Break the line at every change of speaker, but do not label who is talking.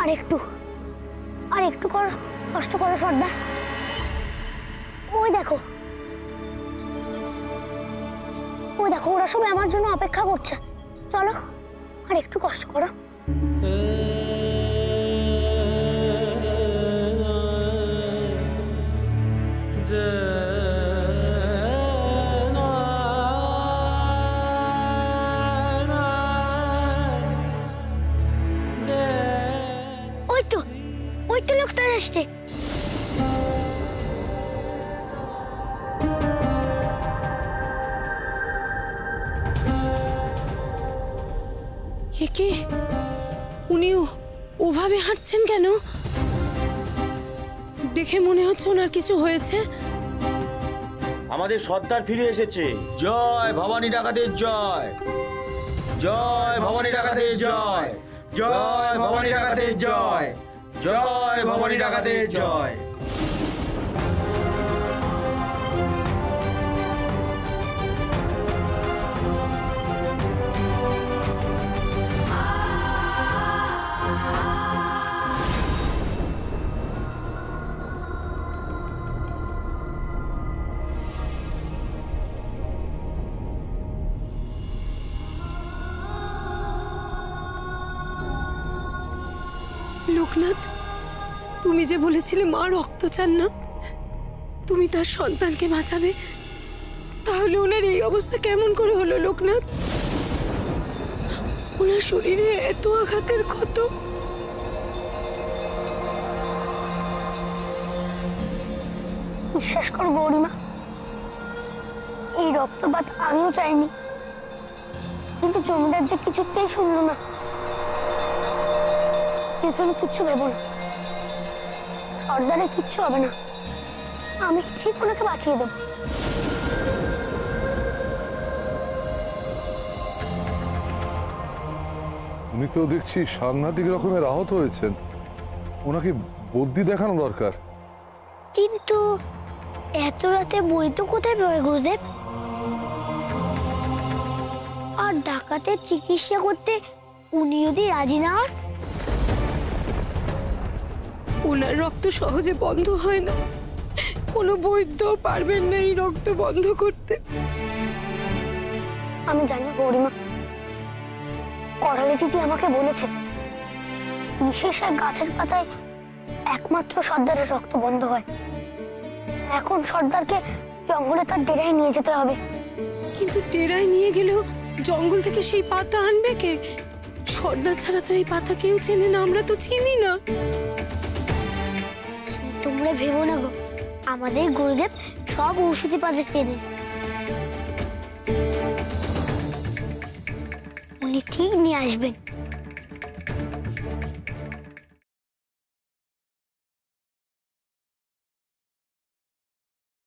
আর একটু কষ্ট করো সর্দার। ওই দেখো ওরা সবাই আমার জন্য অপেক্ষা করছে। চলো আর একটু কষ্ট করো। ওই তো লোকটা আসছে।
কি উনি ওভাবে হাঁটছেন কেন? দেখে মনে হচ্ছে ওনার কিছু হয়েছে।
আমাদের সর্দার ফিরে এসেছে। জয় ভবানী ডাকাতের জয়, জয় ভবানী ডাকাতের জয়, জয় ভবানী ডাকাতের জয়, জয় ভবানী ডাকাতের জয়।
লোকনাথ, তুমি যে বলেছিলে মা রক্ত চান না, তুমি তার সন্তানকে বাঁচাবে, তাহলে ওনার এই অবস্থা কেমন করে হলো লোকনাথ? ওনার শরীরে এত আঘাতের ক্ষত।
বিশ্বাস করো গৌরীমা, এই রক্তপাত আমিও চাইনি, কিন্তু জমিদার যে কিছুতেই শুনলো না। তুমি কিচ্ছু ভেবো না, সর্দারের কিচ্ছু হবে না, আমি ঠিক ওনাকে বাঁচিয়ে দেবো।
উনি তো দেখছি সাংঘাতিক রকমের আহত হয়েছেন, ওনাকে বদ্যি দেখানো দরকার।
কিন্তু এত রাতে বই তো কোথায় পাবে গুরুদেব? আর ডাকাতের চিকিৎসা করতে উনি যদি রাজি না হন?
ওনার রক্ত সহজে বন্ধ হয় না, কোনো বৈদ্য পারবেন না এই রক্ত বন্ধ করতে।
আমি জানি গৌরীমা, করালি দিদি আমাকে বলেছে বিশেষ এক গাছের পাতায় একমাত্র সর্দারের রক্ত বন্ধ হয়। এখন সর্দারকে জঙ্গলে তার ডেরায় নিয়ে যেতে হবে।
কিন্তু ডেরায় নিয়ে গেলেও জঙ্গল থেকে সেই পাতা আনবে কে? সর্দার ছাড়া তো এই পাতা কেউ চেনে না, আমরা তো চিনি না।
তোমরা ভেবো না গো, আমাদের গুরুদেব সব ঔষধি পাতা চেনে, উনি ঠিক নিয়ে আসবেন।